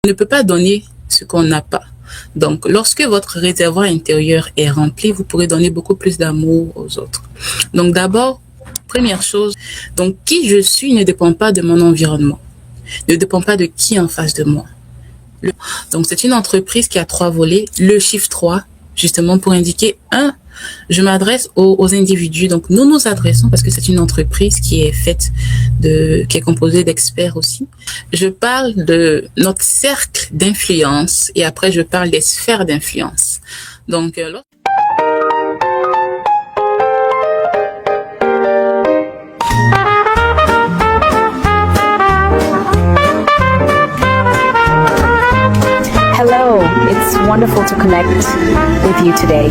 On ne peut pas donner ce qu'on n'a pas. Donc, lorsque votre réservoir intérieur est rempli, vous pourrez donner beaucoup plus d'amour aux autres. Donc, d'abord, première chose, donc qui je suis ne dépend pas de mon environnement, ne dépend pas de qui est en face de moi. Donc, c'est une entreprise qui a 3 volets. Le chiffre 3, justement pour indiquer, je m'adresse aux individus. Donc, nous nous adressons parce que c'est une entreprise qui est qui est composée d'experts aussi. Je parle de notre cercle d'influence et après, je parle des sphères d'influence. Donc, Hello, it's wonderful to connect with you today.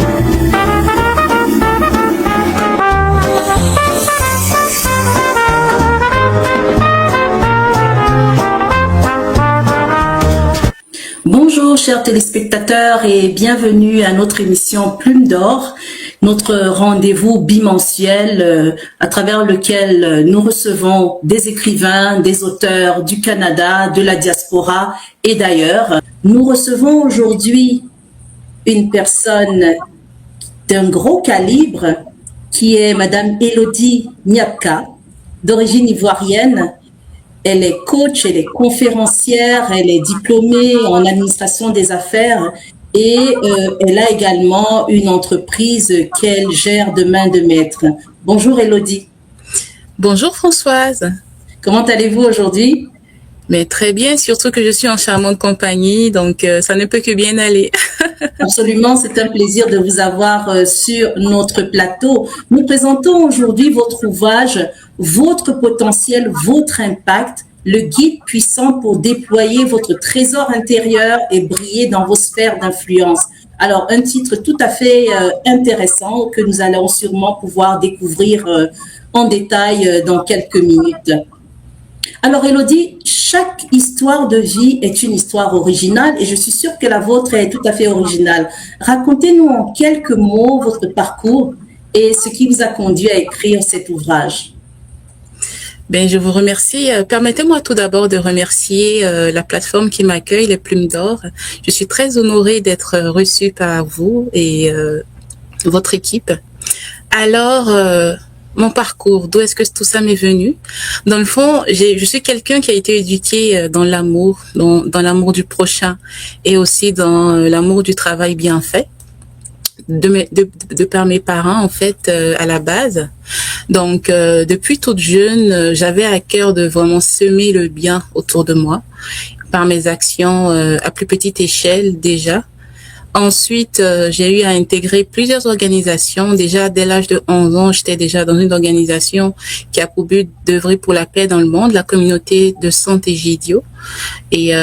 Bonjour chers téléspectateurs et bienvenue à notre émission Plume d'Or, notre rendez-vous bimensuel à travers lequel nous recevons des écrivains, des auteurs du Canada, de la diaspora et d'ailleurs. Nous recevons aujourd'hui une personne d'un gros calibre qui est Madame Elodie Niapka, d'origine ivoirienne. Elle est coach, elle est conférencière, elle est diplômée en administration des affaires et elle a également une entreprise qu'elle gère de main de maître. Bonjour Elodie. Bonjour Françoise. Comment allez-vous aujourd'hui? Mais très bien, surtout que je suis en charmante compagnie, donc ça ne peut que bien aller. Absolument, c'est un plaisir de vous avoir sur notre plateau. Nous présentons aujourd'hui votre ouvrage, votre potentiel, votre impact, le guide puissant pour déployer votre trésor intérieur et briller dans vos sphères d'influence. Alors, un titre tout à fait intéressant que nous allons sûrement pouvoir découvrir en détail dans quelques minutes. Alors, Elodie, chaque histoire de vie est une histoire originale et je suis sûre que la vôtre est tout à fait originale. Racontez-nous en quelques mots votre parcours et ce qui vous a conduit à écrire cet ouvrage. Ben, je vous remercie. Permettez-moi tout d'abord de remercier la plateforme qui m'accueille, les Plumes d'Or. Je suis très honorée d'être reçue par vous et votre équipe. Alors, mon parcours, d'où est-ce que tout ça m'est venu? Dans le fond, je suis quelqu'un qui a été éduqué dans l'amour, dans l'amour du prochain et aussi dans l'amour du travail bien fait. De par mes parents en fait à la base. Donc depuis toute jeune, j'avais à cœur de vraiment semer le bien autour de moi par mes actions à plus petite échelle déjà. Ensuite, j'ai eu à intégrer plusieurs organisations. Déjà, dès l'âge de 11 ans, j'étais déjà dans une organisation qui a pour but d'œuvrer pour la paix dans le monde, la communauté de santé Gidio. Et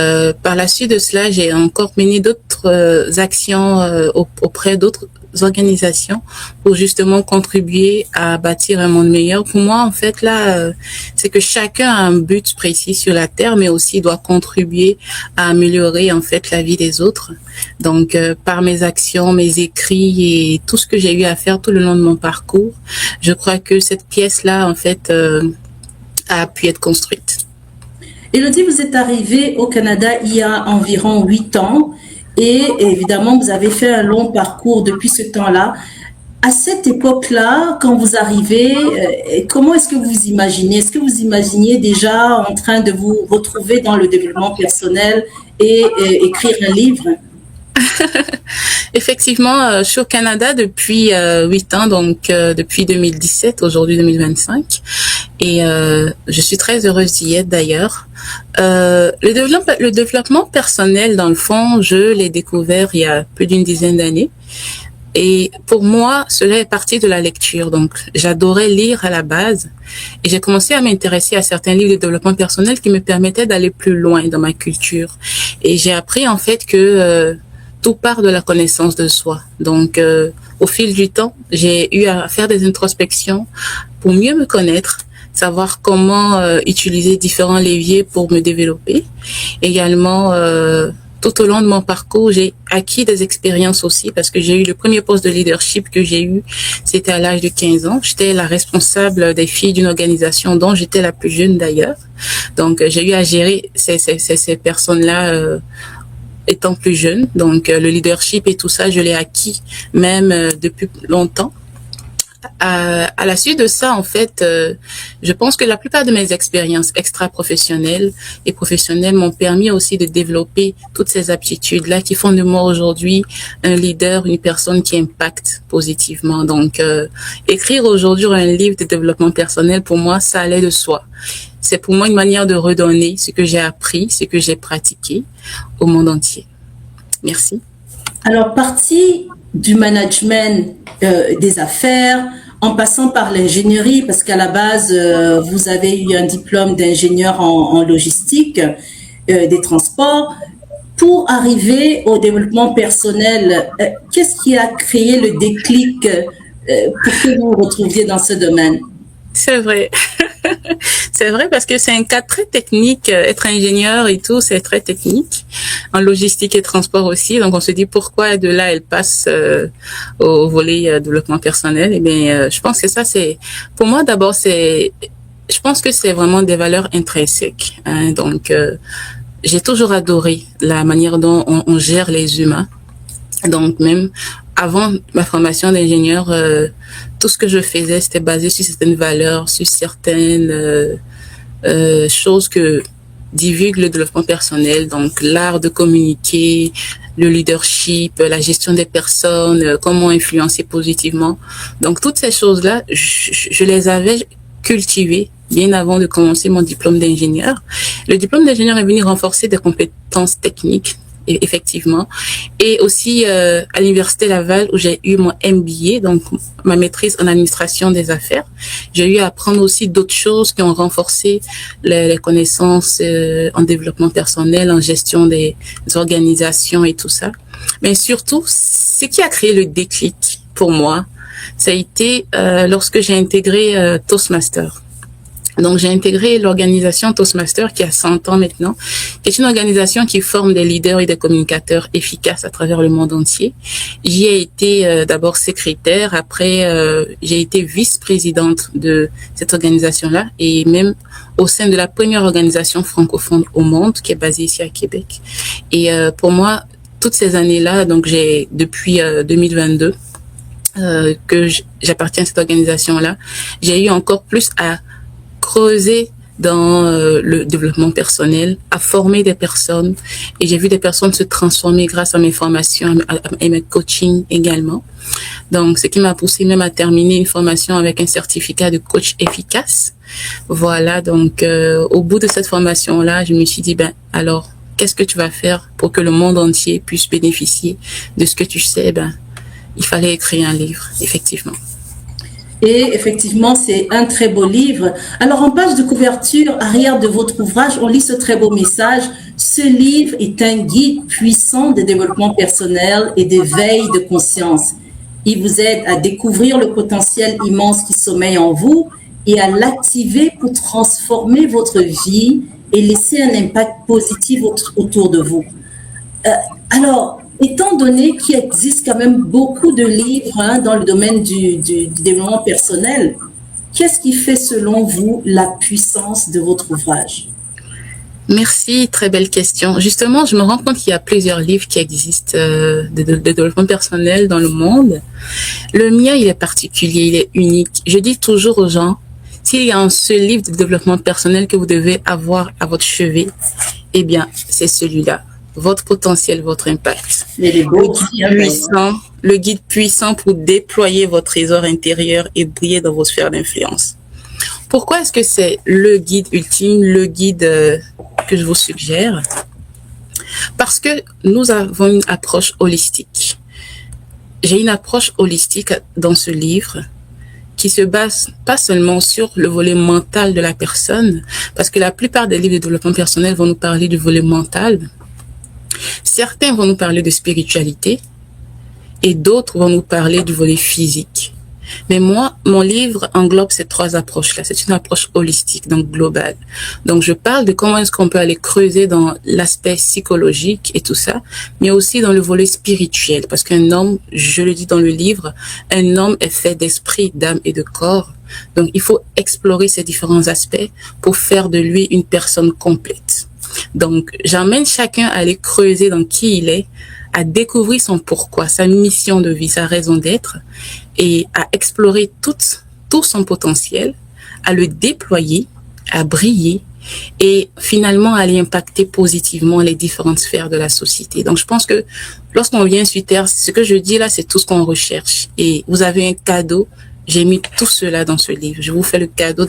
par la suite de cela, j'ai encore mené d'autres actions auprès d'autres organisations pour justement contribuer à bâtir un monde meilleur. Pour moi, en fait, là, c'est que chacun a un but précis sur la Terre, mais aussi doit contribuer à améliorer, en fait, la vie des autres. Donc, par mes actions, mes écrits et tout ce que j'ai eu à faire tout le long de mon parcours, je crois que cette pièce-là, en fait, a pu être construite. Elodie, vous êtes arrivée au Canada il y a environ 8 ans. Et évidemment, vous avez fait un long parcours depuis ce temps-là. À cette époque-là, quand vous arrivez, comment est-ce que vous imaginez? Est-ce que vous imaginiez déjà en train de vous retrouver dans le développement personnel et écrire un livre? Effectivement, je suis au Canada depuis 8 ans, donc depuis 2017, aujourd'hui 2025. Et je suis très heureuse d'y être d'ailleurs. Le développement personnel, dans le fond, je l'ai découvert il y a plus d'une dizaine d'années. Et pour moi, cela est parti de la lecture. Donc, j'adorais lire à la base. Et j'ai commencé à m'intéresser à certains livres de développement personnel qui me permettaient d'aller plus loin dans ma culture. Et j'ai appris en fait que tout part de la connaissance de soi. Donc, au fil du temps, j'ai eu à faire des introspections pour mieux me connaître, savoir comment utiliser différents leviers pour me développer. Également, tout au long de mon parcours, j'ai acquis des expériences aussi parce que j'ai eu le premier poste de leadership que j'ai eu, c'était à l'âge de 15 ans. J'étais la responsable des filles d'une organisation dont j'étais la plus jeune d'ailleurs. Donc, j'ai eu à gérer ces personnes-là étant plus jeune. Donc, le leadership et tout ça, je l'ai acquis même depuis longtemps. À la suite de ça, en fait, je pense que la plupart de mes expériences extra-professionnelles et professionnelles m'ont permis aussi de développer toutes ces aptitudes-là qui font de moi aujourd'hui un leader, une personne qui impacte positivement. Donc, écrire aujourd'hui un livre de développement personnel, pour moi, ça allait de soi. C'est pour moi une manière de redonner ce que j'ai appris, ce que j'ai pratiqué au monde entier. Merci. Alors, partie du management des affaires, en passant par l'ingénierie, parce qu'à la base, vous avez eu un diplôme d'ingénieur en logistique des transports, pour arriver au développement personnel, qu'est-ce qui a créé le déclic pour que vous vous retrouviez dans ce domaine? C'est vrai. C'est vrai parce que c'est un cas très technique. Être ingénieur et tout, c'est très technique. En logistique et transport aussi. Donc, on se dit pourquoi de là, elle passe au volet développement personnel. Eh bien, je pense que ça, c'est... Pour moi, d'abord, je pense que c'est vraiment des valeurs intrinsèques. Hein. Donc, j'ai toujours adoré la manière dont on gère les humains. Donc, même avant ma formation d'ingénieur, tout ce que je faisais, c'était basé sur certaines valeurs, sur certaines choses que divulgue le développement personnel, donc l'art de communiquer, le leadership, la gestion des personnes, comment influencer positivement. Donc, toutes ces choses-là, je les avais cultivées bien avant de commencer mon diplôme d'ingénieur. Le diplôme d'ingénieur est venu renforcer des compétences techniques, effectivement, et aussi à l'université Laval où j'ai eu mon MBA, donc ma maîtrise en administration des affaires. J'ai eu à apprendre aussi d'autres choses qui ont renforcé les connaissances en développement personnel, en gestion des organisations et tout ça. Mais surtout, ce qui a créé le déclic pour moi, ça a été lorsque j'ai intégré Toastmasters. Donc, j'ai intégré l'organisation Toastmasters qui a 100 ans maintenant, qui est une organisation qui forme des leaders et des communicateurs efficaces à travers le monde entier. J'y ai été d'abord secrétaire, après j'ai été vice-présidente de cette organisation-là et même au sein de la première organisation francophone au monde qui est basée ici à Québec. Et pour moi, toutes ces années-là, donc j'ai depuis 2022 que j'appartiens à cette organisation-là, j'ai eu encore plus à creuser dans le développement personnel, à former des personnes. Et j'ai vu des personnes se transformer grâce à mes formations et mes coachings également. Donc, ce qui m'a poussé même à terminer une formation avec un certificat de coach efficace. Voilà, donc au bout de cette formation-là, je me suis dit, ben alors, qu'est-ce que tu vas faire pour que le monde entier puisse bénéficier de ce que tu sais? Ben, il fallait écrire un livre, effectivement. Et effectivement, c'est un très beau livre. Alors, en page de couverture arrière de votre ouvrage, on lit ce très beau message. Ce livre est un guide puissant de développement personnel et d'éveil de conscience. Il vous aide à découvrir le potentiel immense qui sommeille en vous et à l'activer pour transformer votre vie et laisser un impact positif autour de vous. Alors, étant donné qu'il existe quand même beaucoup de livres dans le domaine du développement personnel, qu'est-ce qui fait selon vous la puissance de votre ouvrage? Merci, très belle question. Justement, je me rends compte qu'il y a plusieurs livres qui existent de développement personnel dans le monde. Le mien, il est particulier, il est unique. Je dis toujours aux gens, s'il y a un seul livre de développement personnel que vous devez avoir à votre chevet, eh bien, c'est celui-là. Votre potentiel, votre impact. Le guide puissant pour déployer votre trésor intérieur et briller dans vos sphères d'influence. Pourquoi est-ce que c'est le guide ultime, le guide que je vous suggère? Parce que nous avons une approche holistique. J'ai une approche holistique dans ce livre qui se base pas seulement sur le volet mental de la personne, parce que la plupart des livres de développement personnel vont nous parler du volet mental. Certains vont nous parler de spiritualité et d'autres vont nous parler du volet physique. Mais moi, mon livre englobe ces trois approches-là. C'est une approche holistique, donc globale. Donc, je parle de comment est-ce qu'on peut aller creuser dans l'aspect psychologique et tout ça, mais aussi dans le volet spirituel. Parce qu'un homme, je le dis dans le livre, un homme est fait d'esprit, d'âme et de corps. Donc, il faut explorer ces différents aspects pour faire de lui une personne complète. Donc, j'emmène chacun à aller creuser dans qui il est, à découvrir son pourquoi, sa mission de vie, sa raison d'être, et à explorer tout son potentiel, à le déployer, à briller, et finalement à aller impacter positivement les différentes sphères de la société. Donc, je pense que lorsqu'on vient sur Terre, ce que je dis là, c'est tout ce qu'on recherche. Et vous avez un cadeau. J'ai mis tout cela dans ce livre. Je vous fais le cadeau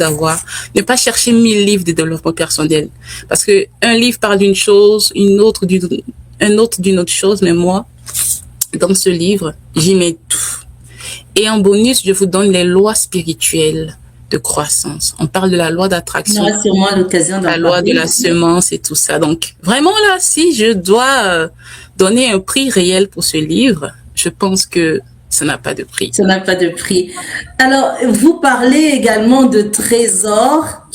ne pas chercher 1000 livres de développement personnel. Parce que un livre parle d'une chose, un autre d'une autre chose, mais moi, dans ce livre, j'y mets tout. Et en bonus, je vous donne les lois spirituelles de croissance. On parle de la loi d'attraction. On aura sûrement l'occasion d'en parler. La loi de la semence et tout ça. Donc, vraiment là, si je dois donner un prix réel pour ce livre, je pense que ça n'a pas de prix. Ça n'a pas de prix. Alors, vous parlez également de trésors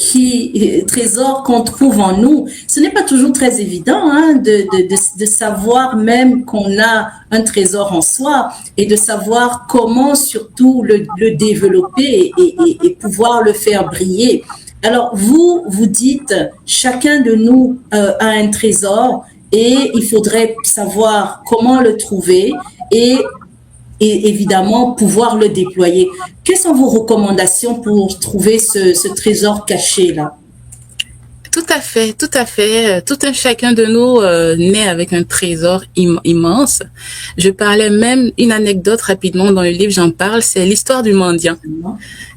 qu'on trouve en nous. Ce n'est pas toujours très évident de savoir même qu'on a un trésor en soi et de savoir comment surtout le développer et pouvoir le faire briller. Alors, vous dites, chacun de nous a un trésor et il faudrait savoir comment le trouver et évidemment pouvoir le déployer. Quelles sont vos recommandations pour trouver ce trésor caché là? Tout à fait. Tout un chacun de nous naît avec un trésor immense. Je parlais même une anecdote rapidement dans le livre, j'en parle, c'est l'histoire du mendiant.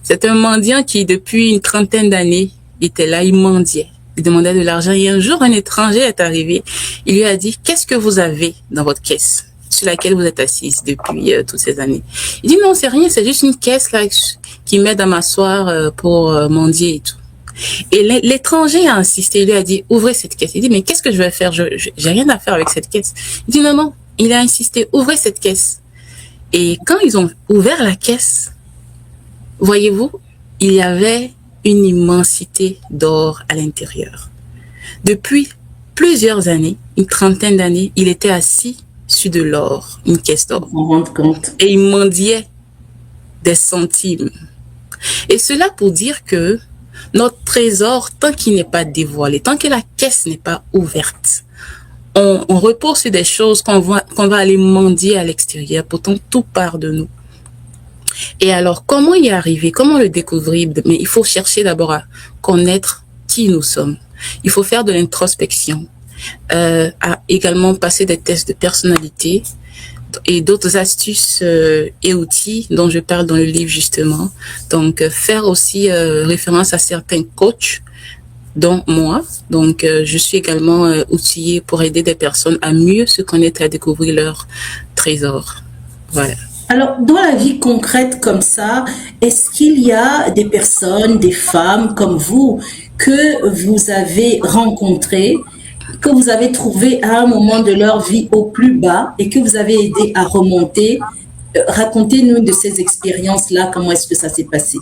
C'est un mendiant qui, depuis une trentaine d'années, était là, il mendiait. Il demandait de l'argent et un jour, un étranger est arrivé. Il lui a dit, qu'est-ce que vous avez dans votre caisse sur laquelle vous êtes assise depuis toutes ces années? Il dit, non, c'est rien, c'est juste une caisse là qui m'aide à m'asseoir pour mendier et tout. Et l'étranger a insisté, il lui a dit, ouvrez cette caisse. Il dit, mais qu'est-ce que je vais faire? J'ai rien à faire avec cette caisse. Il dit, non, il a insisté, ouvrez cette caisse. Et quand ils ont ouvert la caisse, voyez-vous, il y avait une immensité d'or à l'intérieur. Depuis plusieurs années, une trentaine d'années, il était assis sur de l'or, une caisse d'or. On rend compte. Et il mendiait des centimes. Et cela pour dire que notre trésor, tant qu'il n'est pas dévoilé, tant que la caisse n'est pas ouverte, on repose sur des choses qu'on va aller mendier à l'extérieur. Pourtant, tout part de nous. Et alors, comment y arriver? Comment le découvrir? Mais il faut chercher d'abord à connaître qui nous sommes. Il faut faire de l'introspection, à également passer des tests de personnalité et d'autres astuces et outils dont je parle dans le livre justement. Donc, faire aussi référence à certains coachs, dont moi. Donc, je suis également outillée pour aider des personnes à mieux se connaître et à découvrir leur trésor. Voilà. Alors, dans la vie concrète comme ça, est-ce qu'il y a des personnes, des femmes comme vous, que vous avez rencontrées, que vous avez trouvées à un moment de leur vie au plus bas et que vous avez aidé à remonter? Racontez-nous de ces expériences-là, comment est-ce que ça s'est passé?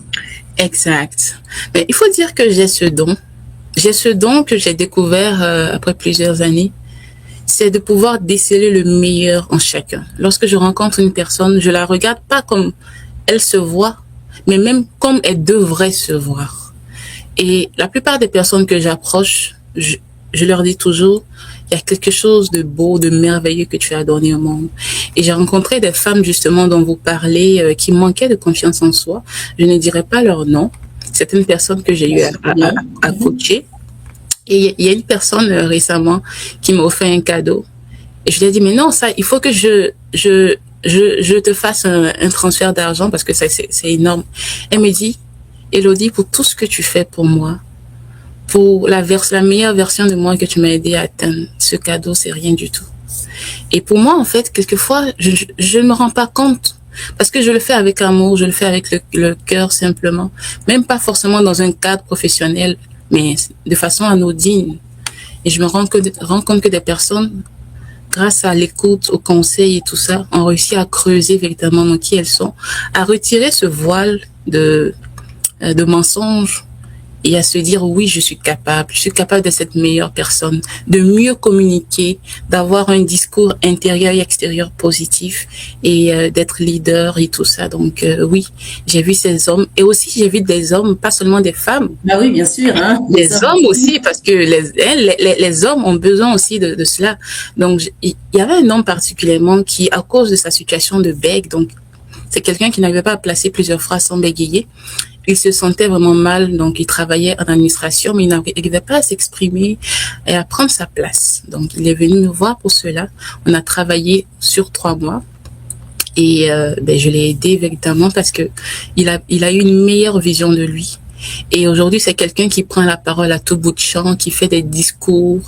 Exact. Mais il faut dire que j'ai ce don. J'ai ce don que j'ai découvert après plusieurs années. C'est de pouvoir déceler le meilleur en chacun. Lorsque je rencontre une personne, je la regarde pas comme elle se voit, mais même comme elle devrait se voir. Et la plupart des personnes que j'approche, je leur dis toujours, il y a quelque chose de beau, de merveilleux que tu as donné au monde. Et j'ai rencontré des femmes justement dont vous parlez, qui manquaient de confiance en soi. Je ne dirai pas leur nom. C'est une personne que j'ai eu à coacher. Et il y a une personne récemment qui m'a offert un cadeau. Et je lui ai dit, mais non, ça, il faut que je te fasse un transfert d'argent parce que ça, c'est énorme. Elle me dit, Élodie, pour tout ce que tu fais pour moi, pour la meilleure version de moi que tu m'as aidé à atteindre, ce cadeau, c'est rien du tout. Et pour moi, en fait, quelquefois, je ne me rends pas compte parce que je le fais avec amour, je le fais avec le cœur simplement, même pas forcément dans un cadre professionnel, mais de façon anodine. Et je me rends compte que des personnes grâce à l'écoute, au conseil et tout ça, ont réussi à creuser véritablement qui elles sont, à retirer ce voile de mensonges et à se dire oui, je suis capable de cette meilleure personne, de mieux communiquer, d'avoir un discours intérieur et extérieur positif et d'être leader et tout ça. Donc oui, j'ai vu ces hommes et aussi j'ai vu des hommes, pas seulement des femmes. Bah oui, bien sûr. Hein, les hommes aussi, parce que les hommes ont besoin aussi de cela. Donc il y avait un homme particulièrement qui, à cause de sa situation de bègue, donc c'est quelqu'un qui n'arrivait pas à placer plusieurs phrases sans bégayer. Il se sentait vraiment mal, donc il travaillait en administration, mais il n'arrivait pas à s'exprimer et à prendre sa place. Donc il est venu nous voir pour cela. On a travaillé sur 3 mois et je l'ai aidé véritablement parce que il a eu une meilleure vision de lui. Et aujourd'hui, c'est quelqu'un qui prend la parole à tout bout de champ, qui fait des discours,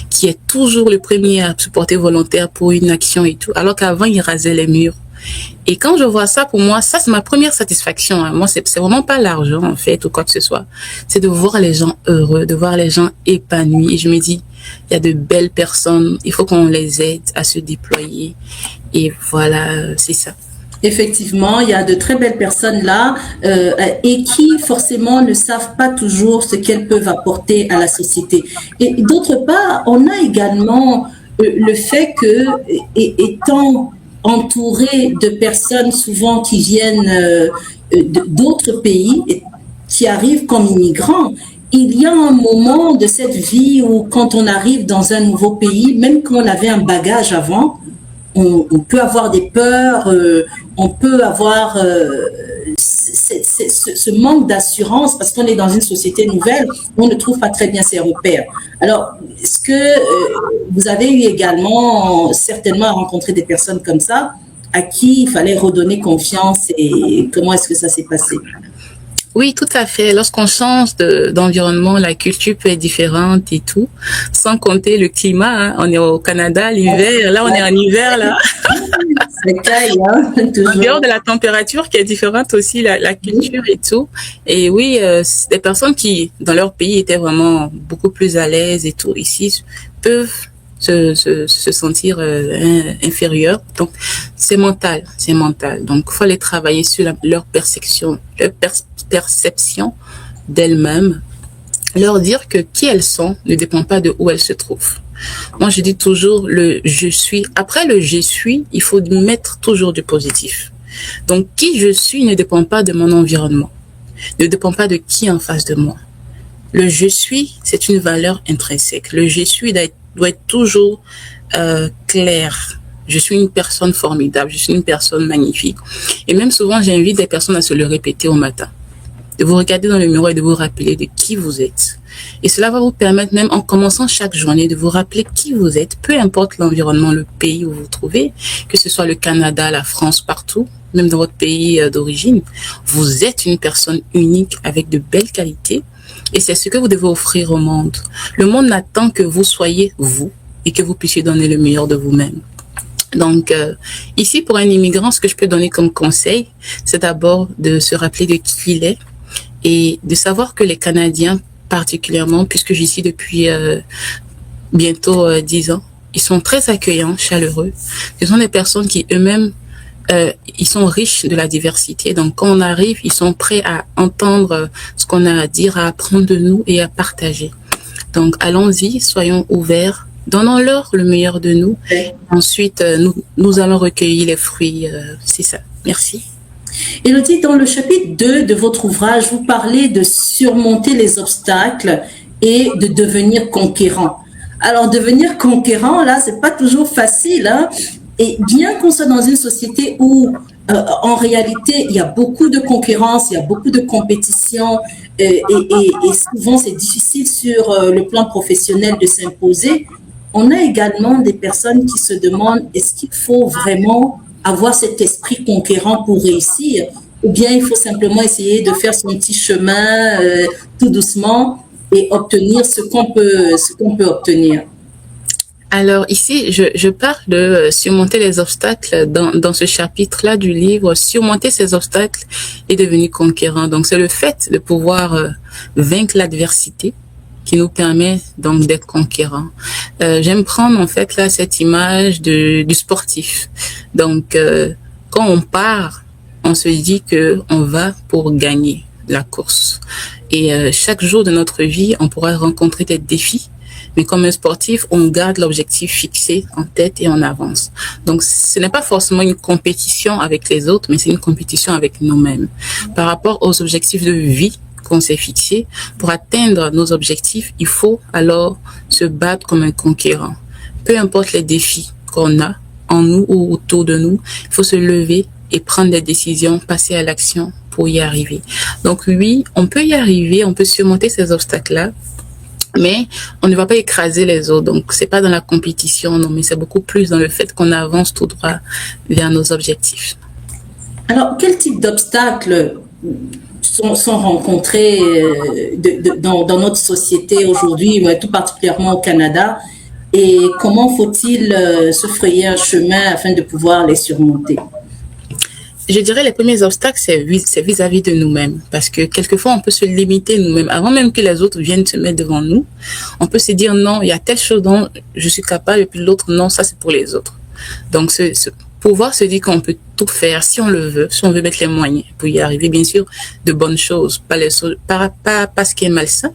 qui est toujours le premier à se porter volontaire pour une action et tout, alors qu'avant, il rasait les murs. Et quand je vois ça, pour moi, ça, c'est ma première satisfaction. Hein. Moi, c'est vraiment pas l'argent, en fait, ou quoi que ce soit. C'est de voir les gens heureux, de voir les gens épanouis. Et je me dis, il y a de belles personnes, il faut qu'on les aide à se déployer. Et voilà, c'est ça. Effectivement, il y a de très belles personnes là et qui forcément ne savent pas toujours ce qu'elles peuvent apporter à la société. Et d'autre part, on a également le fait que, étant entouré de personnes souvent qui viennent d'autres pays, qui arrivent comme immigrants, il y a un moment de cette vie où quand on arrive dans un nouveau pays, même quand on avait un bagage avant, on peut avoir des peurs, on peut avoir ce manque d'assurance parce qu'on est dans une société nouvelle, on ne trouve pas très bien ses repères. Alors, est-ce que vous avez eu également certainement à rencontrer des personnes comme ça à qui il fallait redonner confiance et comment est-ce que ça s'est passé? Oui, tout à fait. Lorsqu'on change d'environnement, la culture peut être différente et tout. Sans compter le climat, hein. On est au Canada, l'hiver. Là, on est en hiver, là. C'est caille, hein, en dehors de la température qui est différente aussi, la culture et tout. Et oui, c'est des personnes qui, dans leur pays, étaient vraiment beaucoup plus à l'aise et tout, ici, peuvent se sentir inférieurs. Donc, c'est mental. Donc, il faut aller travailler sur leur perception, perception d'elles-mêmes, leur dire que qui elles sont ne dépend pas de où elles se trouvent. Moi, je dis toujours le je suis. Après le je suis, il faut mettre toujours du positif. Donc, qui je suis ne dépend pas de mon environnement, ne dépend pas de qui en face de moi. Le je suis, c'est une valeur intrinsèque. Le je suis doit être toujours clair. Je suis une personne formidable, je suis une personne magnifique. Et même souvent, j'invite des personnes à se le répéter au matin. De vous regarder dans le miroir et de vous rappeler de qui vous êtes. Et cela va vous permettre même en commençant chaque journée de vous rappeler qui vous êtes, peu importe l'environnement, le pays où vous vous trouvez, que ce soit le Canada, la France, partout, même dans votre pays d'origine. Vous êtes une personne unique avec de belles qualités et c'est ce que vous devez offrir au monde. Le monde n'attend que vous soyez vous et que vous puissiez donner le meilleur de vous-même. Donc, ici, pour un immigrant, ce que je peux donner comme conseil, c'est d'abord de se rappeler de qui il est et de savoir que les Canadiens, particulièrement, puisque j'y suis depuis bientôt 10 ans, ils sont très accueillants, chaleureux. Ce sont des personnes qui eux-mêmes, ils sont riches de la diversité. Donc, quand on arrive, ils sont prêts à entendre ce qu'on a à dire, à apprendre de nous et à partager. Donc, allons-y, soyons ouverts. Donnons-leur le meilleur de nous. Ensuite, nous allons recueillir les fruits. C'est ça. Merci. Élodie, dans le chapitre 2 de votre ouvrage, vous parlez de surmonter les obstacles et de devenir conquérant. Alors, devenir conquérant, là, c'est pas toujours facile, hein? Et bien qu'on soit dans une société où, en réalité, il y a beaucoup de concurrence, il y a beaucoup de compétition, et souvent c'est difficile sur le plan professionnel de s'imposer, on a également des personnes qui se demandent est-ce qu'il faut vraiment avoir cet esprit conquérant pour réussir ou bien il faut simplement essayer de faire son petit chemin tout doucement et obtenir ce qu'on peut obtenir. Alors ici, je parle de surmonter les obstacles dans ce chapitre-là du livre, surmonter ces obstacles et devenir conquérant. Donc c'est le fait de pouvoir vaincre l'adversité qui nous permet donc d'être conquérants. J'aime prendre en fait là cette image du sportif. Donc quand on part, on se dit que on va pour gagner la course. Et chaque jour de notre vie, on pourra rencontrer des défis. Mais comme un sportif, on garde l'objectif fixé en tête et on avance. Donc, ce n'est pas forcément une compétition avec les autres, mais c'est une compétition avec nous-mêmes. Par rapport aux objectifs de vie qu'on s'est fixés, pour atteindre nos objectifs, il faut alors se battre comme un conquérant. Peu importe les défis qu'on a en nous ou autour de nous, il faut se lever et prendre des décisions, passer à l'action pour y arriver. Donc oui, on peut y arriver, on peut surmonter ces obstacles-là, mais on ne va pas écraser les autres. Donc c'est pas dans la compétition, non, mais c'est beaucoup plus dans le fait qu'on avance tout droit vers nos objectifs. Alors, quel type d'obstacles sont rencontrés dans notre société aujourd'hui, tout particulièrement au Canada, et comment faut-il se frayer un chemin afin de pouvoir les surmonter? Je dirais les premiers obstacles, c'est vis-à-vis de nous-mêmes. Parce que quelquefois, on peut se limiter nous-mêmes. Avant même que les autres viennent se mettre devant nous, on peut se dire non, il y a telle chose dont je suis capable, et puis l'autre, non, ça c'est pour les autres. Donc, pouvoir se dire qu'on peut tout faire si on le veut, si on veut mettre les moyens pour y arriver, bien sûr, de bonnes choses, pas ce qui est malsain.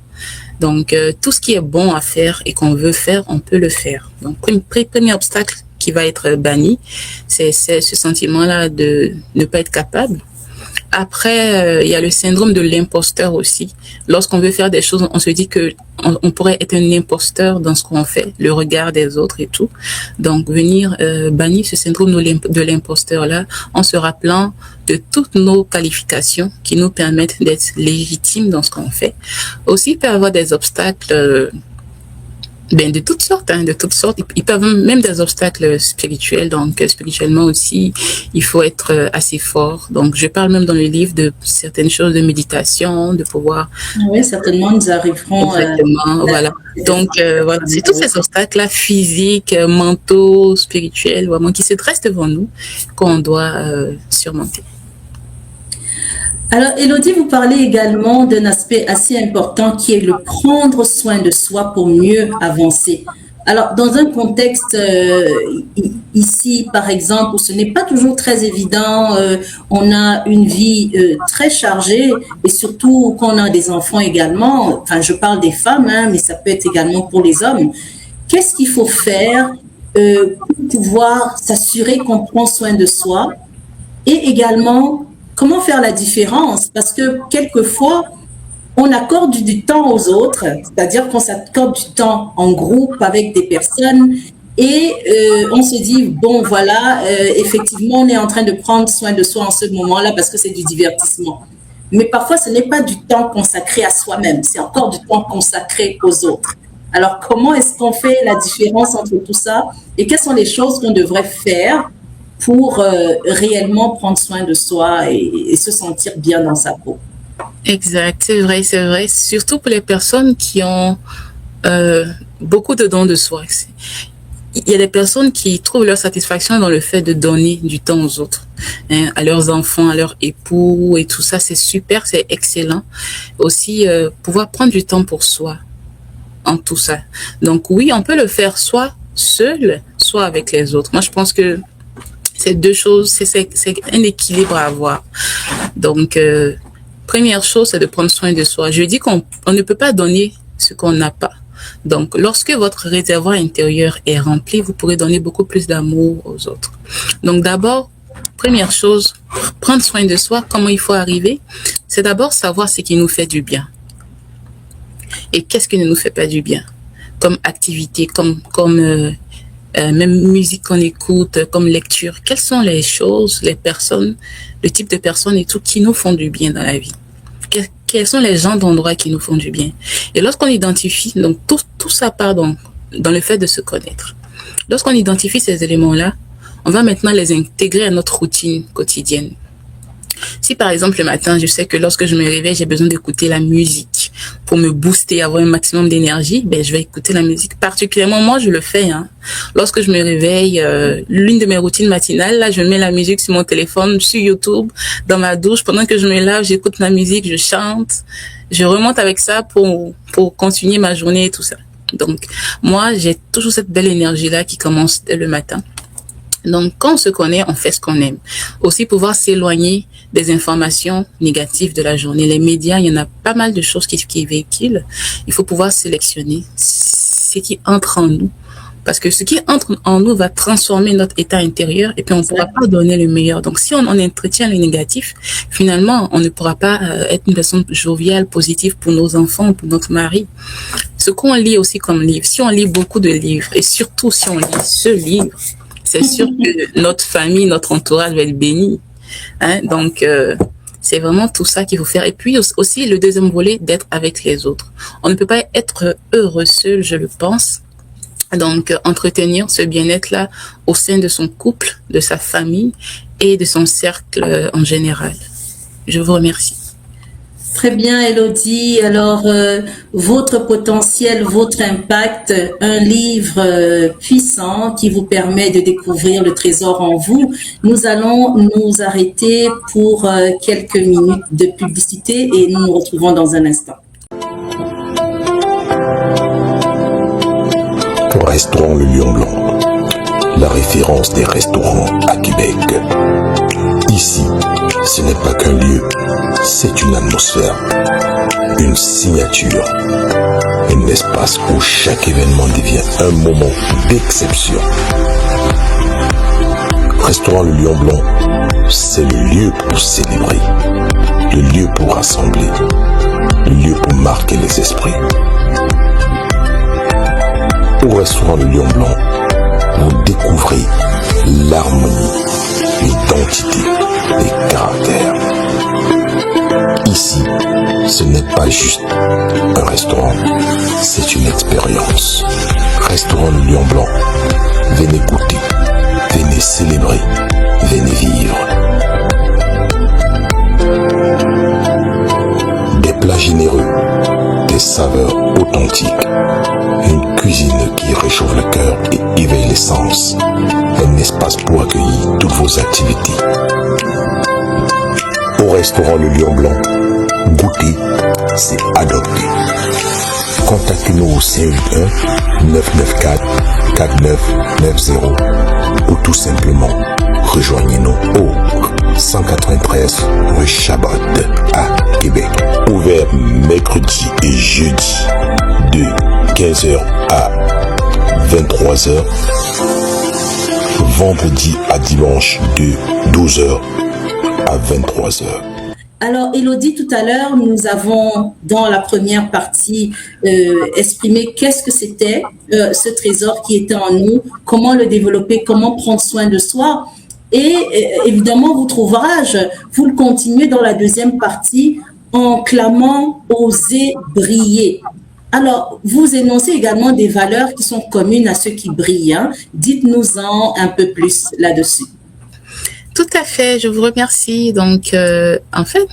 Donc, tout ce qui est bon à faire et qu'on veut faire, on peut le faire. Donc, premier obstacle qui va être banni, c'est ce sentiment-là de ne pas être capable. Après, il y a le syndrome de l'imposteur aussi. Lorsqu'on veut faire des choses, on se dit que on pourrait être un imposteur dans ce qu'on fait, le regard des autres et tout. Donc, venir bannir ce syndrome de l'imposteur-là en se rappelant de toutes nos qualifications qui nous permettent d'être légitimes dans ce qu'on fait. Aussi, il peut y avoir des obstacles de toutes sortes, de toutes sortes. Ils peuvent même des obstacles spirituels. Donc, spirituellement aussi, il faut être assez fort. Donc, je parle même dans le livre de certaines choses de méditation, de pouvoir. Oui, certainement, nous arriverons. Exactement, voilà. Donc, voilà, c'est tous ces obstacles-là, physiques, mentaux, spirituels, vraiment, qui se dressent devant nous, qu'on doit surmonter. Alors, Élodie, vous parlez également d'un aspect assez important qui est le prendre soin de soi pour mieux avancer. Alors, dans un contexte ici, par exemple, où ce n'est pas toujours très évident, on a une vie très chargée et surtout quand on a des enfants également, enfin, je parle des femmes, mais ça peut être également pour les hommes. Qu'est-ce qu'il faut faire pour pouvoir s'assurer qu'on prend soin de soi et également comment faire la différence? Parce que quelquefois, on accorde du temps aux autres, c'est-à-dire qu'on s'accorde du temps en groupe avec des personnes et on se dit, bon voilà, effectivement, on est en train de prendre soin de soi en ce moment-là parce que c'est du divertissement. Mais parfois, ce n'est pas du temps consacré à soi-même, c'est encore du temps consacré aux autres. Alors, comment est-ce qu'on fait la différence entre tout ça et quelles sont les choses qu'on devrait faire pour réellement prendre soin de soi et se sentir bien dans sa peau? Exact, c'est vrai, c'est vrai. Surtout pour les personnes qui ont beaucoup de dons de soi. Il y a des personnes qui trouvent leur satisfaction dans le fait de donner du temps aux autres, à leurs enfants, à leurs époux et tout ça. C'est super, c'est excellent. Aussi, pouvoir prendre du temps pour soi en tout ça. Donc oui, on peut le faire soit seul, soit avec les autres. Moi, je pense que ces deux choses, c'est un équilibre à avoir. Donc, première chose, c'est de prendre soin de soi. Je dis qu'on ne peut pas donner ce qu'on n'a pas. Donc, lorsque votre réservoir intérieur est rempli, vous pourrez donner beaucoup plus d'amour aux autres. Donc, d'abord, première chose, prendre soin de soi. Comment il faut arriver? C'est d'abord savoir ce qui nous fait du bien. Et qu'est-ce qui ne nous fait pas du bien? Comme activité, comme même musique qu'on écoute, comme lecture. Quelles sont les choses, les personnes, le type de personnes et tout qui nous font du bien dans la vie? Quels sont les gens d'endroits qui nous font du bien? Et lorsqu'on identifie, donc tout ça part dans le fait de se connaître. Lorsqu'on identifie ces éléments-là, on va maintenant les intégrer à notre routine quotidienne. Si par exemple le matin, je sais que lorsque je me réveille, j'ai besoin d'écouter la musique pour me booster, avoir un maximum d'énergie, ben je vais écouter la musique. Particulièrement, moi, je le fais. Lorsque je me réveille, l'une de mes routines matinales, là, je mets la musique sur mon téléphone, sur YouTube, dans ma douche. Pendant que je me lave, j'écoute ma musique, je chante. Je remonte avec ça pour continuer ma journée et tout ça. Donc, moi, j'ai toujours cette belle énergie-là qui commence dès le matin. Donc, quand on se connaît, on fait ce qu'on aime. Aussi, pouvoir s'éloigner des informations négatives de la journée. Les médias, il y en a pas mal de choses qui véhiculent. Il faut pouvoir sélectionner ce qui entre en nous. Parce que ce qui entre en nous va transformer notre état intérieur et puis on ne pourra pas donner le meilleur. Donc, si on entretient le négatif, finalement, on ne pourra pas être une personne joviale, positive pour nos enfants, pour notre mari. Ce qu'on lit aussi comme livre, si on lit beaucoup de livres et surtout si on lit ce livre, c'est sûr que notre famille, notre entourage va être béni. Donc, c'est vraiment tout ça qu'il faut faire. Et puis aussi, le deuxième volet, d'être avec les autres. On ne peut pas être heureux seul, je le pense. Donc, entretenir ce bien-être-là au sein de son couple, de sa famille et de son cercle en général. Je vous remercie. Très bien, Élodie. Alors, votre potentiel, votre impact, un livre puissant qui vous permet de découvrir le trésor en vous. Nous allons nous arrêter pour quelques minutes de publicité et nous nous retrouvons dans un instant. Restaurant Le Lion Blanc, la référence des restaurants à Québec. Ici, ce n'est pas qu'un lieu, c'est une atmosphère, une signature, un espace où chaque événement devient un moment d'exception. Restaurant Le Lion Blanc, c'est le lieu pour célébrer, le lieu pour rassembler, le lieu pour marquer les esprits. Au restaurant Le Lion Blanc, vous découvrez l'harmonie, l'identité, les caractères. Ici, ce n'est pas juste un restaurant, c'est une expérience. Restaurant Le Lion Blanc, venez goûter, venez célébrer, venez vivre. Des plats généreux, des saveurs authentiques, une cuisine qui réchauffe le cœur et éveille les sens, un espace pour accueillir toutes vos activités. Au restaurant Le Lion Blanc, goûter, c'est adopter. Contactez-nous au 581-994-4990 ou tout simplement rejoignez-nous au 193 rue Chabot à Québec. Ouvert mercredi et jeudi de 15h à 23h. Vendredi à dimanche de 12h à 23h. Alors, Élodie, tout à l'heure, nous avons, dans la première partie, exprimé qu'est-ce que c'était ce trésor qui était en nous, comment le développer, comment prendre soin de soi. Et évidemment, votre ouvrage, vous le continuez dans la deuxième partie en clamant « Oser briller ». Alors, vous énoncez également des valeurs qui sont communes à ceux qui brillent. Dites-nous-en un peu plus là-dessus. Tout à fait, je vous remercie. Donc, en fait,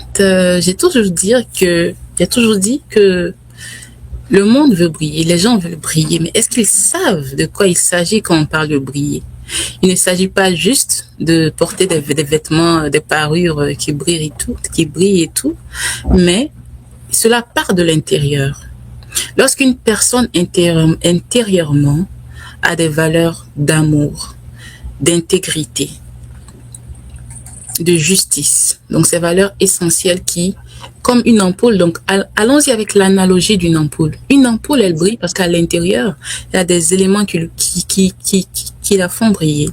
j'ai toujours dit que le monde veut briller, les gens veulent briller, mais est-ce qu'ils savent de quoi il s'agit quand on parle de briller? Il ne s'agit pas juste de porter des vêtements, des parures qui brillent et tout, mais cela part de l'intérieur. Lorsqu'une personne intérieurement a des valeurs d'amour, d'intégrité, de justice, donc ces valeurs essentielles qui, comme une ampoule, donc allons-y avec l'analogie d'une ampoule. Une ampoule, elle brille parce qu'à l'intérieur, il y a des éléments qui la font briller.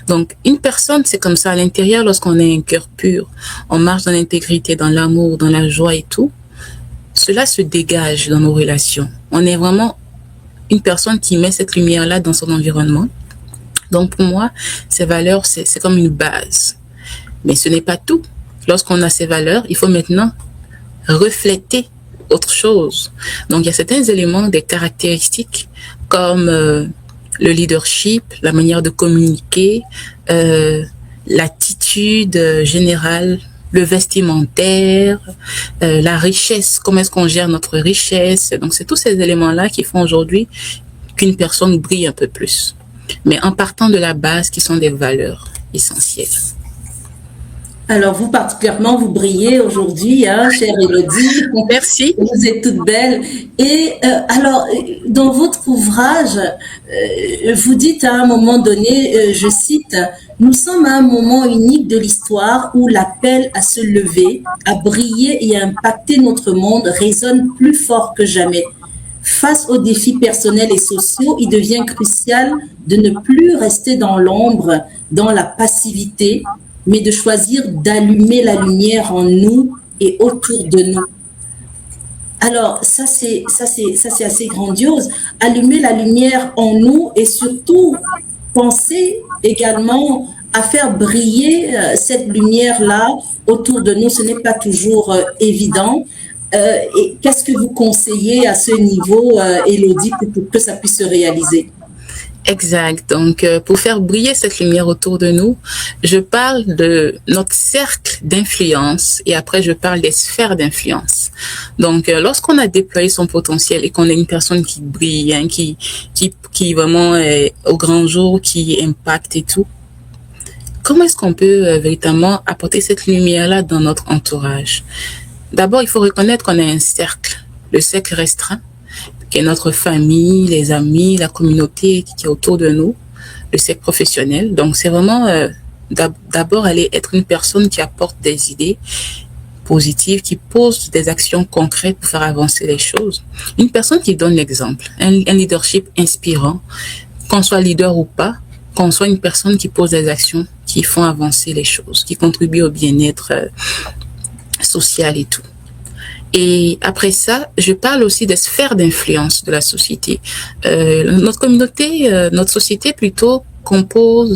Donc, une personne, c'est comme ça à l'intérieur, lorsqu'on a un cœur pur, on marche dans l'intégrité, dans l'amour, dans la joie et tout, cela se dégage dans nos relations. On est vraiment une personne qui met cette lumière-là dans son environnement. Donc, pour moi, ces valeurs, c'est comme une base. Mais ce n'est pas tout. Lorsqu'on a ces valeurs, il faut maintenant refléter autre chose. Donc, il y a certains éléments, des caractéristiques comme le leadership, la manière de communiquer, l'attitude générale le vestimentaire, la richesse, comment est-ce qu'on gère notre richesse. Donc, c'est tous ces éléments-là qui font aujourd'hui qu'une personne brille un peu plus. Mais en partant de la base qui sont des valeurs essentielles. Alors, vous particulièrement, vous brillez aujourd'hui, hein, chère Élodie. Merci. Vous êtes toute belle. Et alors, dans votre ouvrage, vous dites à un moment donné, je cite, « Nous sommes à un moment unique de l'histoire où l'appel à se lever, à briller et à impacter notre monde résonne plus fort que jamais. Face aux défis personnels et sociaux, il devient crucial de ne plus rester dans l'ombre, dans la passivité, mais de choisir d'allumer la lumière en nous et autour de nous. » Alors, ça c'est assez grandiose. Allumer la lumière en nous et surtout penser également à faire briller cette lumière-là autour de nous. Ce n'est pas toujours évident. Et qu'est-ce que vous conseillez à ce niveau, Élodie, pour que ça puisse se réaliser? Exact. Donc, pour faire briller cette lumière autour de nous, je parle de notre cercle d'influence et après, je parle des sphères d'influence. Donc, lorsqu'on a déployé son potentiel et qu'on est une personne qui brille, hein, qui vraiment est au grand jour, qui impacte et tout, comment est-ce qu'on peut véritablement apporter cette lumière-là dans notre entourage? D'abord, il faut reconnaître qu'on a un cercle, le cercle restreint, qui est notre famille, les amis, la communauté qui est autour de nous, le cercle professionnel. Donc, c'est vraiment d'abord aller être une personne qui apporte des idées positives, qui pose des actions concrètes pour faire avancer les choses. Une personne qui donne l'exemple, un leadership inspirant, qu'on soit leader ou pas, qu'on soit une personne qui pose des actions qui font avancer les choses, qui contribuent au bien-être social et tout. Et après ça, je parle aussi des sphères d'influence de la société. Notre communauté, notre société plutôt comporte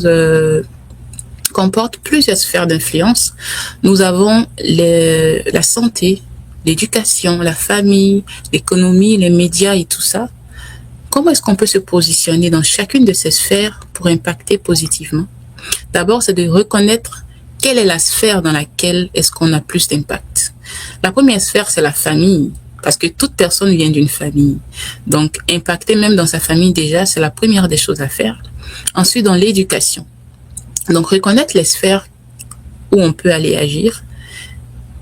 plusieurs sphères d'influence. Nous avons la santé, l'éducation, la famille, l'économie, les médias et tout ça. Comment est-ce qu'on peut se positionner dans chacune de ces sphères pour impacter positivement? D'abord, c'est de reconnaître quelle est la sphère dans laquelle est-ce qu'on a plus d'impact. La première sphère, c'est la famille, parce que toute personne vient d'une famille. Donc, impacter même dans sa famille déjà, c'est la première des choses à faire. Ensuite, dans l'éducation. Donc, reconnaître les sphères où on peut aller agir.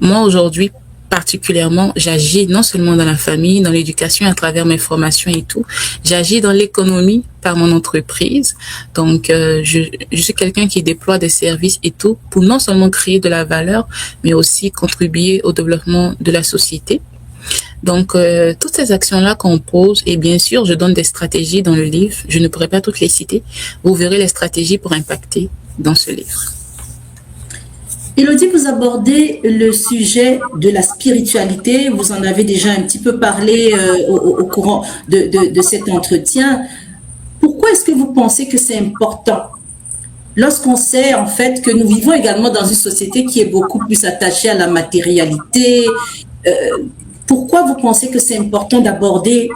Moi, aujourd'hui, particulièrement, j'agis non seulement dans la famille, dans l'éducation, à travers mes formations et tout. J'agis dans l'économie par mon entreprise. Donc, je suis quelqu'un qui déploie des services et tout pour non seulement créer de la valeur, mais aussi contribuer au développement de la société. Donc, toutes ces actions-là qu'on pose, et bien sûr, je donne des stratégies dans le livre. Je ne pourrais pas toutes les citer. Vous verrez les stratégies pour impacter dans ce livre. Élodie, vous abordez le sujet de la spiritualité. Vous en avez déjà un petit peu parlé au courant de cet entretien. Pourquoi est-ce que vous pensez que c'est important? Lorsqu'on sait en fait que nous vivons également dans une société qui est beaucoup plus attachée à la matérialité, pourquoi vous pensez que c'est important d'aborder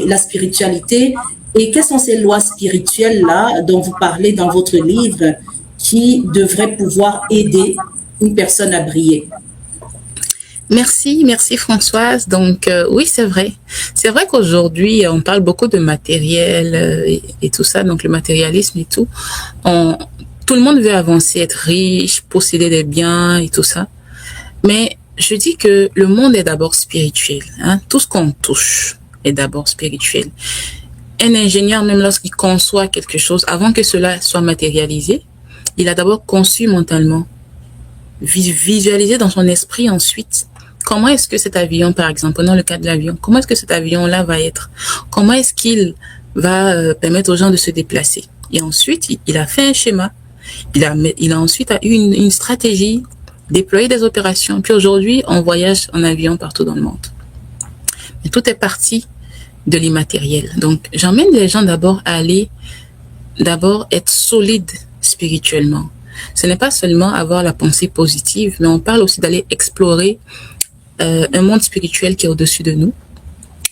la spiritualité et quelles sont ces lois spirituelles-là dont vous parlez dans votre livre qui devraient pouvoir aider une personne à briller? Merci Françoise. Donc oui, c'est vrai. C'est vrai qu'aujourd'hui, on parle beaucoup de matériel et tout ça, donc le matérialisme et tout. Tout le monde veut avancer, être riche, posséder des biens et tout ça. Mais je dis que le monde est d'abord spirituel. Hein? Tout ce qu'on touche est d'abord spirituel. Un ingénieur, même lorsqu'il conçoit quelque chose, avant que cela soit matérialisé, il a d'abord conçu mentalement, visualisé dans son esprit ensuite. Comment est-ce que cet avion, par exemple, prenons le cas de l'avion, comment est-ce que cet avion-là va être? Comment est-ce qu'il va permettre aux gens de se déplacer? Et ensuite, il a fait un schéma. Il a ensuite eu une stratégie, déployé des opérations. Puis aujourd'hui, on voyage en avion partout dans le monde. Mais tout est parti de l'immatériel. Donc, j'emmène les gens d'abord à être solides spirituellement. Ce n'est pas seulement avoir la pensée positive, mais on parle aussi d'aller explorer un monde spirituel qui est au-dessus de nous.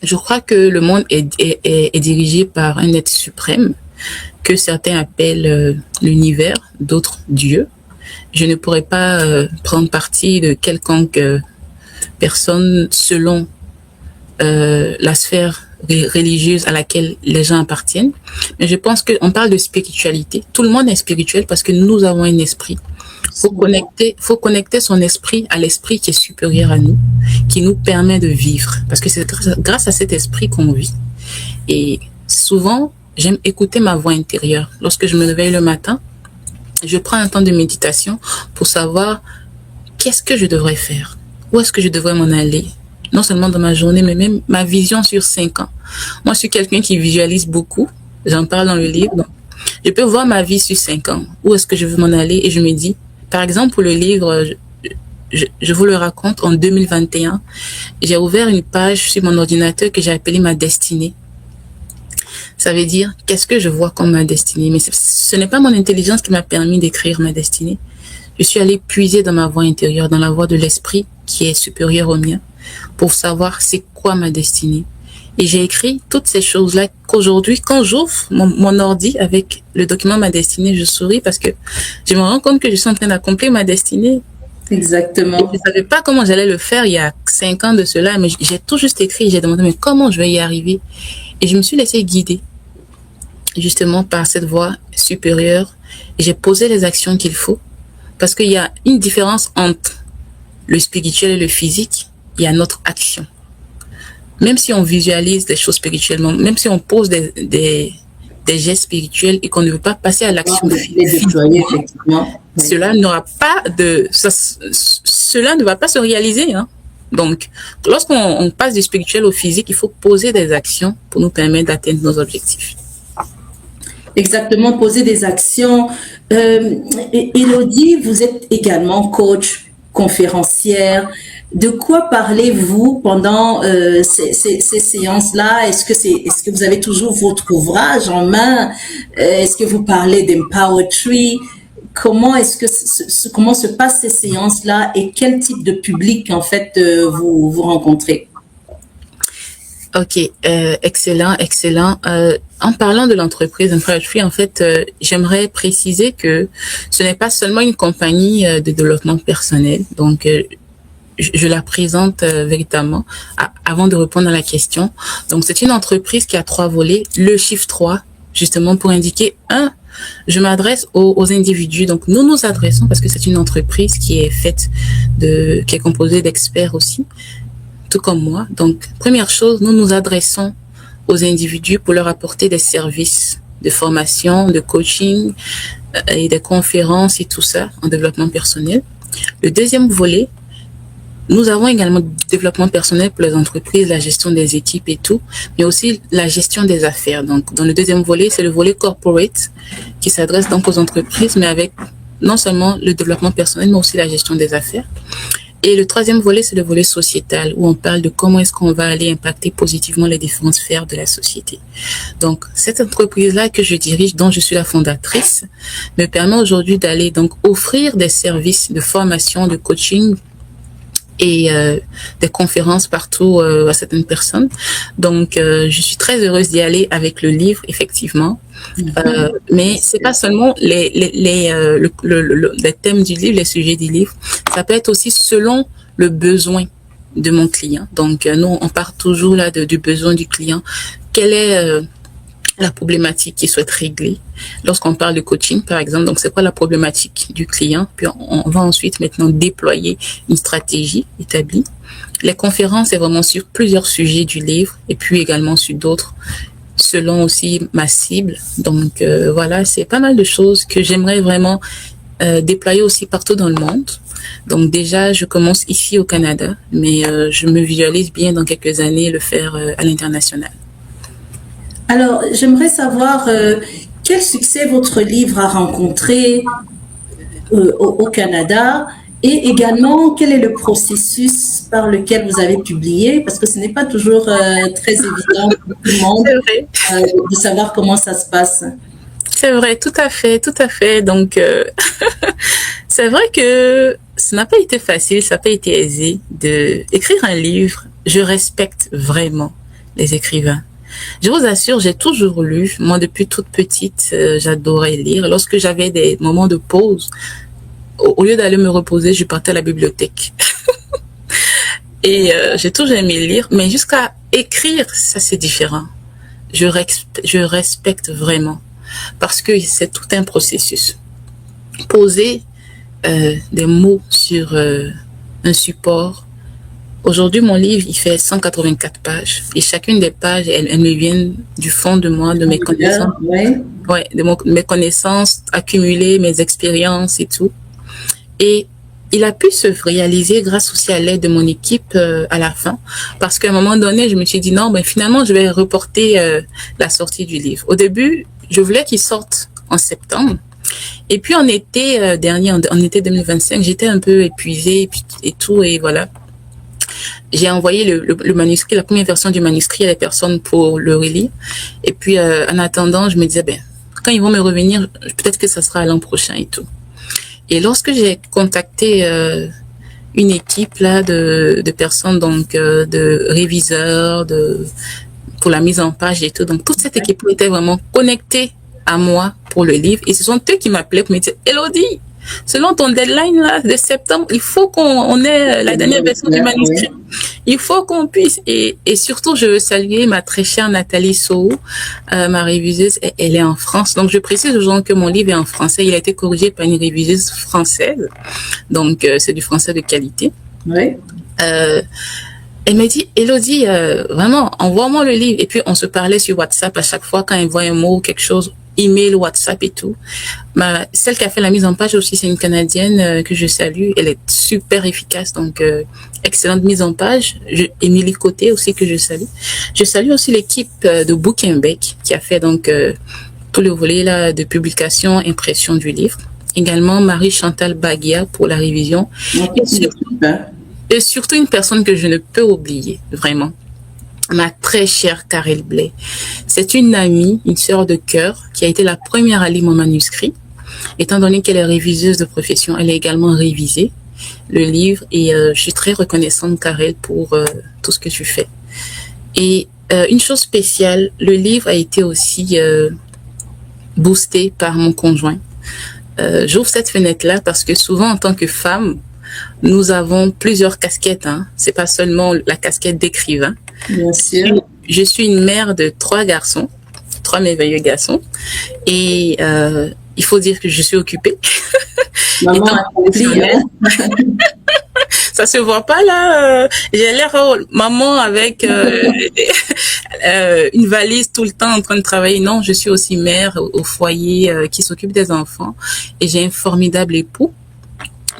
Je crois que le monde est dirigé par un être suprême que certains appellent l'univers, d'autres Dieu. je ne pourrais pas prendre parti de quelconque personne selon la sphère religieuse à laquelle les gens appartiennent. Mais je pense qu'on parle de spiritualité. Tout le monde est spirituel parce que nous avons un esprit. Faut connecter son esprit à l'esprit qui est supérieur à nous, qui nous permet de vivre. Parce que c'est grâce à cet esprit qu'on vit. Et souvent, j'aime écouter ma voix intérieure. Lorsque je me réveille le matin, je prends un temps de méditation pour savoir qu'est-ce que je devrais faire, où est-ce que je devrais m'en aller, non seulement dans ma journée, mais même ma vision sur 5 ans. Moi, je suis quelqu'un qui visualise beaucoup, j'en parle dans le livre, donc je peux voir ma vie sur 5 ans, où est-ce que je veux m'en aller, et je me dis, par exemple, pour le livre, je vous le raconte, en 2021, j'ai ouvert une page sur mon ordinateur que j'ai appelée ma destinée. Ça veut dire, qu'est-ce que je vois comme ma destinée? Mais ce n'est pas mon intelligence qui m'a permis d'écrire ma destinée. Je suis allée puiser dans ma voix intérieure, dans la voix de l'esprit qui est supérieure au mien, pour savoir c'est quoi ma destinée. Et j'ai écrit toutes ces choses-là qu'aujourd'hui, quand j'ouvre mon ordi avec le document ma destinée, je souris parce que je me rends compte que je suis en train d'accomplir ma destinée. Exactement. Et je ne savais pas comment j'allais le faire il y a 5 ans de cela, mais j'ai tout juste écrit, j'ai demandé mais comment je vais y arriver? Et je me suis laissée guider justement par cette voix supérieure. Et j'ai posé les actions qu'il faut. Parce qu'il y a une différence entre le spirituel et le physique, il y a notre action. Même si on visualise des choses spirituellement, même si on pose des gestes spirituels et qu'on ne veut pas passer à l'action physique, cela ne va pas se réaliser. Hein. Donc, lorsqu'on passe du spirituel au physique, il faut poser des actions pour nous permettre d'atteindre nos objectifs. Exactement, poser des actions. Élodie, vous êtes également coach, conférencière. De quoi parlez-vous pendant ces séances-là? Est-ce que vous avez toujours votre ouvrage en main? Est-ce que vous parlez d'Empowertree? Comment se passent ces séances-là et quel type de public en fait vous rencontrez? Ok, excellent. En parlant de l'entreprise Empowertree, en fait, j'aimerais préciser que ce n'est pas seulement une compagnie de développement personnel. Donc, je la présente véritablement avant de répondre à la question. Donc, c'est une entreprise qui a 3 volets. Le chiffre 3, justement pour indiquer, je m'adresse aux individus. Donc, nous nous adressons parce que c'est une entreprise qui est qui est composée d'experts aussi, tout comme moi. Donc, première chose, nous nous adressons aux individus pour leur apporter des services de formation, de coaching et des conférences et tout ça en développement personnel. Le deuxième volet, nous avons également le développement personnel pour les entreprises, la gestion des équipes et tout, mais aussi la gestion des affaires. Donc, dans le deuxième volet, c'est le volet corporate qui s'adresse donc aux entreprises, mais avec non seulement le développement personnel, mais aussi la gestion des affaires. Et le troisième volet, c'est le volet sociétal, où on parle de comment est-ce qu'on va aller impacter positivement les différentes sphères de la société. Donc, cette entreprise-là que je dirige, dont je suis la fondatrice, me permet aujourd'hui d'aller donc offrir des services de formation, de coaching et des conférences partout à certaines personnes. Donc, je suis très heureuse d'y aller avec le livre, effectivement. Mais c'est pas seulement les thèmes du livre, les sujets du livre. Ça peut être aussi selon le besoin de mon client. Donc, nous, on part toujours là du besoin du client. Quelle est la problématique qu'il souhaite régler? Lorsqu'on parle de coaching, par exemple, donc c'est quoi la problématique du client? Puis on va ensuite maintenant déployer une stratégie établie. Les conférences, c'est vraiment sur plusieurs sujets du livre et puis également sur d'autres selon aussi ma cible. Donc voilà, c'est pas mal de choses que j'aimerais vraiment déployer aussi partout dans le monde. Donc déjà, je commence ici au Canada, mais je me visualise bien dans quelques années le faire à l'international. Alors, j'aimerais savoir quel succès votre livre a rencontré au Canada et également quel est le processus par lequel vous avez publié, parce que ce n'est pas toujours très évident pour tout le monde de savoir comment ça se passe. C'est vrai, tout à fait. Donc, c'est vrai que ça n'a pas été facile, ça n'a pas été aisé d'écrire un livre. Je respecte vraiment les écrivains. Je vous assure, j'ai toujours lu. Moi, depuis toute petite, j'adorais lire. Lorsque j'avais des moments de pause au lieu d'aller me reposer, je partais à la bibliothèque. Et j'ai toujours aimé lire, mais jusqu'à écrire, ça c'est différent. Je respecte vraiment parce que c'est tout un processus. Poser des mots sur un support. Aujourd'hui, mon livre, il fait 184 pages et chacune des pages, elles me viennent du fond de moi, de mes connaissances. Ouais, mes connaissances accumulées, mes expériences et tout. Et il a pu se réaliser grâce aussi à l'aide de mon équipe à la fin, parce qu'à un moment donné, je me suis dit non, ben finalement, je vais reporter la sortie du livre. Au début, je voulais qu'il sorte en septembre. Et puis en été dernier, en été 2025, j'étais un peu épuisée et tout, et voilà. J'ai envoyé le manuscrit, la première version du manuscrit à les personnes pour le relire. Et puis, en attendant, je me disais, ben, quand ils vont me revenir, peut-être que ça sera l'an prochain et tout. Et lorsque j'ai contacté une équipe là de personnes, donc de réviseurs, pour la mise en page et tout, donc toute cette équipe était vraiment connectée à moi pour le livre. Et ce sont eux qui m'appelaient pour me dire, Elodie, selon ton deadline là de septembre, il faut qu'on ait la dernière version du manuscrit. Il faut qu'on puisse. Et surtout, je veux saluer ma très chère Nathalie Sow, ma réviseuse. Elle est en France. Donc, je précise aux gens que mon livre est en français. Il a été corrigé par une réviseuse française. Donc, c'est du français de qualité. Oui. Elle m'a dit, Elodie, vraiment, envoie-moi le livre. Et puis, on se parlait sur WhatsApp à chaque fois quand elle voit un mot ou quelque chose, email, WhatsApp et tout. Celle qui a fait la mise en page aussi, c'est une Canadienne que je salue. Elle est super efficace, donc excellente mise en page. Émilie Côté aussi que je salue. Je salue aussi l'équipe de Bouquinbec qui a fait donc tout le volet là de publication, impression du livre. Également Marie-Chantal Baguia pour la révision. Et surtout une personne que je ne peux oublier, vraiment. Ma très chère Karel Blais. C'est une amie, une sœur de cœur, qui a été la première à lire mon manuscrit. Étant donné qu'elle est réviseuse de profession, elle a également révisé le livre et je suis très reconnaissante, Karel, pour tout ce que tu fais. Et une chose spéciale, le livre a été aussi boosté par mon conjoint. J'ouvre cette fenêtre-là parce que souvent, en tant que femme, nous avons plusieurs casquettes. Hein. C'est pas seulement la casquette d'écrivain. Bien sûr. Je suis une mère de 3 garçons, 3 merveilleux garçons. Et il faut dire que je suis occupée. Maman a compris, hein. Ça se voit pas là. J'ai l'air maman avec une valise tout le temps en train de travailler. Non, je suis aussi mère au foyer qui s'occupe des enfants. Et j'ai un formidable époux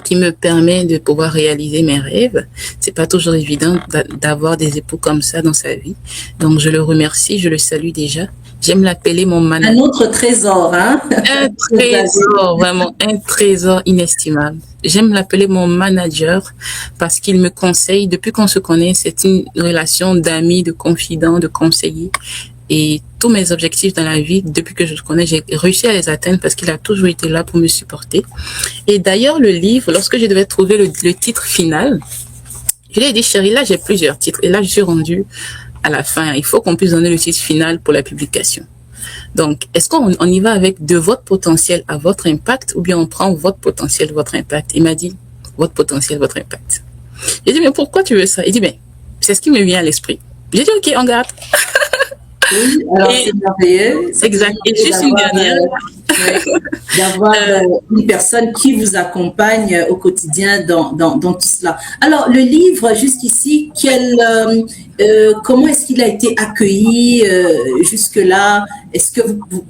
qui me permet de pouvoir réaliser mes rêves. C'est pas toujours évident d'avoir des époux comme ça dans sa vie. Donc, je le remercie, je le salue déjà. J'aime l'appeler mon manager. Un autre trésor, hein? Un trésor, vraiment, un trésor inestimable. J'aime l'appeler mon manager parce qu'il me conseille. Depuis qu'on se connaît, c'est une relation d'amis, de confidents, de conseillers. Et tous mes objectifs dans la vie, depuis que je le connais, j'ai réussi à les atteindre parce qu'il a toujours été là pour me supporter. Et d'ailleurs, le livre, lorsque je devais trouver le titre final, je lui ai dit, chérie, là, j'ai plusieurs titres. Et là, je suis rendue à la fin. Il faut qu'on puisse donner le titre final pour la publication. Donc, est-ce qu'on y va avec de votre potentiel à votre impact ou bien on prend votre potentiel, votre impact? Il m'a dit, votre potentiel, votre impact. J'ai dit, mais pourquoi tu veux ça? Il dit, mais c'est ce qui me vient à l'esprit. J'ai dit, ok, on garde. Oui, alors c'est merveilleux. Exact. Et juste une dernière. D'avoir une personne qui vous accompagne au quotidien dans tout cela. Alors, le livre, jusqu'ici, comment est-ce qu'il a été accueilli jusque-là? Est-ce que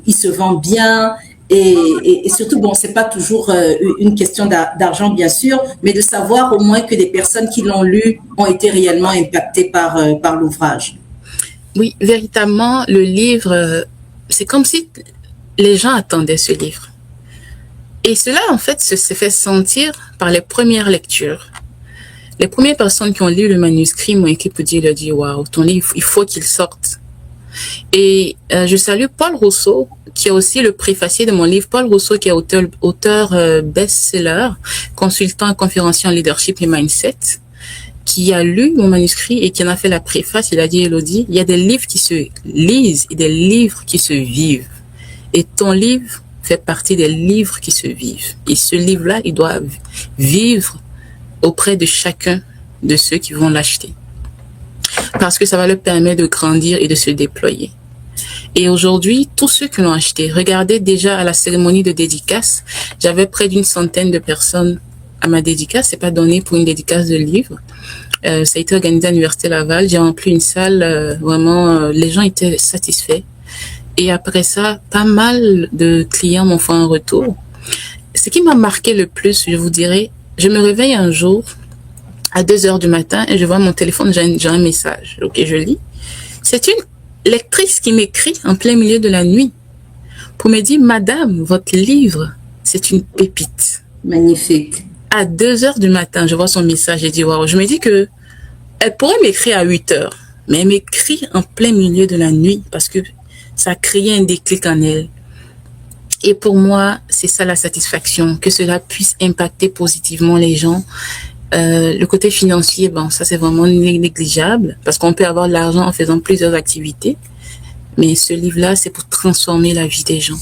il se vend bien? Et surtout, bon, c'est pas toujours une question d'argent, bien sûr, mais de savoir au moins que des personnes qui l'ont lu ont été réellement impactées par l'ouvrage. Oui, véritablement, le livre, c'est comme si les gens attendaient ce livre. Et cela, en fait, s'est fait sentir par les premières lectures. Les premières personnes qui ont lu le manuscrit m'ont écrit pour dire, waouh, ton livre, il faut qu'il sorte. Et je salue Paul Rousseau, qui est aussi le préfacier de mon livre. Paul Rousseau, qui est auteur best-seller, consultant, conférencier en leadership et mindset, qui a lu mon manuscrit et qui en a fait la préface. Il a dit, Elodie, il y a des livres qui se lisent et des livres qui se vivent. Et ton livre fait partie des livres qui se vivent. Et ce livre-là, il doit vivre auprès de chacun de ceux qui vont l'acheter. Parce que ça va leur permettre de grandir et de se déployer. Et aujourd'hui, tous ceux qui l'ont acheté, regardez déjà à la cérémonie de dédicace, j'avais près d'une centaine de personnes à ma dédicace. C'est pas donné pour une dédicace de livre. Ça a été organisé à l'Université Laval. J'ai rempli une salle, vraiment, les gens étaient satisfaits. Et après ça, pas mal de clients m'ont fait un retour. Ce qui m'a marqué le plus, je vous dirais, je me réveille un jour à 2h du matin et je vois mon téléphone, j'ai un message. Ok, je lis. C'est une lectrice qui m'écrit en plein milieu de la nuit pour me dire, Madame, votre livre, c'est une pépite. Magnifique. À 2h du matin, je vois son message et dis, waouh, je me dis que elle pourrait m'écrire à 8h, mais elle m'écrit en plein milieu de la nuit parce que ça a créé un déclic en elle. Et pour moi, c'est ça la satisfaction, que cela puisse impacter positivement les gens. Le côté financier, bon, ça c'est vraiment négligeable parce qu'on peut avoir de l'argent en faisant plusieurs activités. Mais ce livre-là, c'est pour transformer la vie des gens.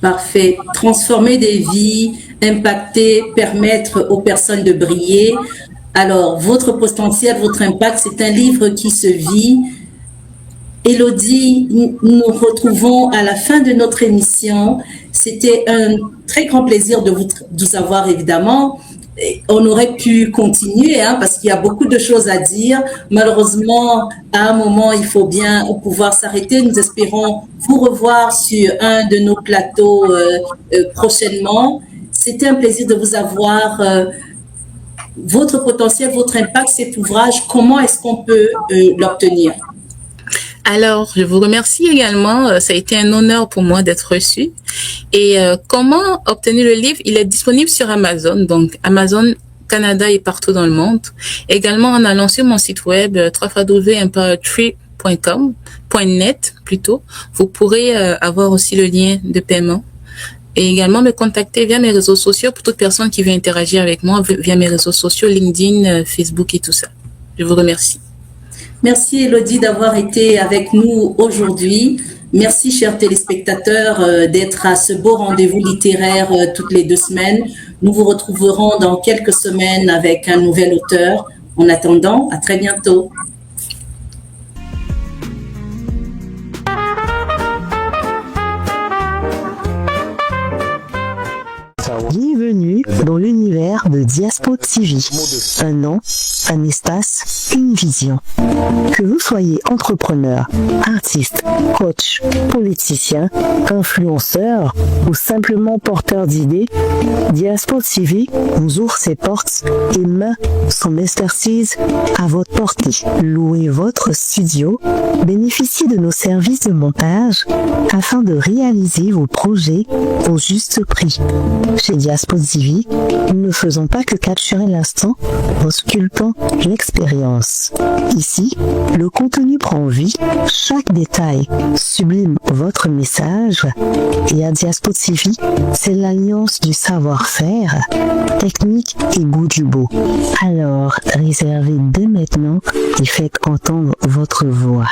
Parfait. Transformer des vies, impacter, permettre aux personnes de briller. Alors, votre potentiel, votre impact, c'est un livre qui se vit. Élodie, nous nous retrouvons à la fin de notre émission. C'était un très grand plaisir de vous avoir, évidemment. On aurait pu continuer parce qu'il y a beaucoup de choses à dire. Malheureusement, à un moment, il faut bien pouvoir s'arrêter. Nous espérons vous revoir sur un de nos plateaux prochainement. C'était un plaisir de vous avoir. Votre potentiel, votre impact, cet ouvrage, comment est-ce qu'on peut l'obtenir? Alors, je vous remercie également. Ça a été un honneur pour moi d'être reçu. Et comment obtenir le livre? Il est disponible sur Amazon. Donc, Amazon Canada et partout dans le monde. Également, en allant sur mon site web www.empowertree.net plutôt, vous pourrez avoir aussi le lien de paiement. Et également me contacter via mes réseaux sociaux pour toute personne qui veut interagir avec moi via mes réseaux sociaux, LinkedIn, Facebook et tout ça. Je vous remercie. Merci Élodie d'avoir été avec nous aujourd'hui. Merci chers téléspectateurs d'être à ce beau rendez-vous littéraire toutes les 2 semaines. Nous vous retrouverons dans quelques semaines avec un nouvel auteur. En attendant, à très bientôt. Bienvenue dans l'univers de Diaspo TV. Un nom, un espace, une vision. Que vous soyez entrepreneur, artiste, coach, politicien, influenceur ou simplement porteur d'idées, Diaspo TV vous ouvre ses portes et met son expertise à votre portée. Louez votre studio, bénéficiez de nos services de montage afin de réaliser vos projets au juste prix. Chez Diaspo TV, nous ne faisons pas que capturer l'instant, nous sculptons l'expérience. Ici, le contenu prend vie, chaque détail sublime votre message, et à Diaspo TV, c'est l'alliance du savoir-faire, technique et goût du beau. Alors, réservez dès maintenant et faites entendre votre voix.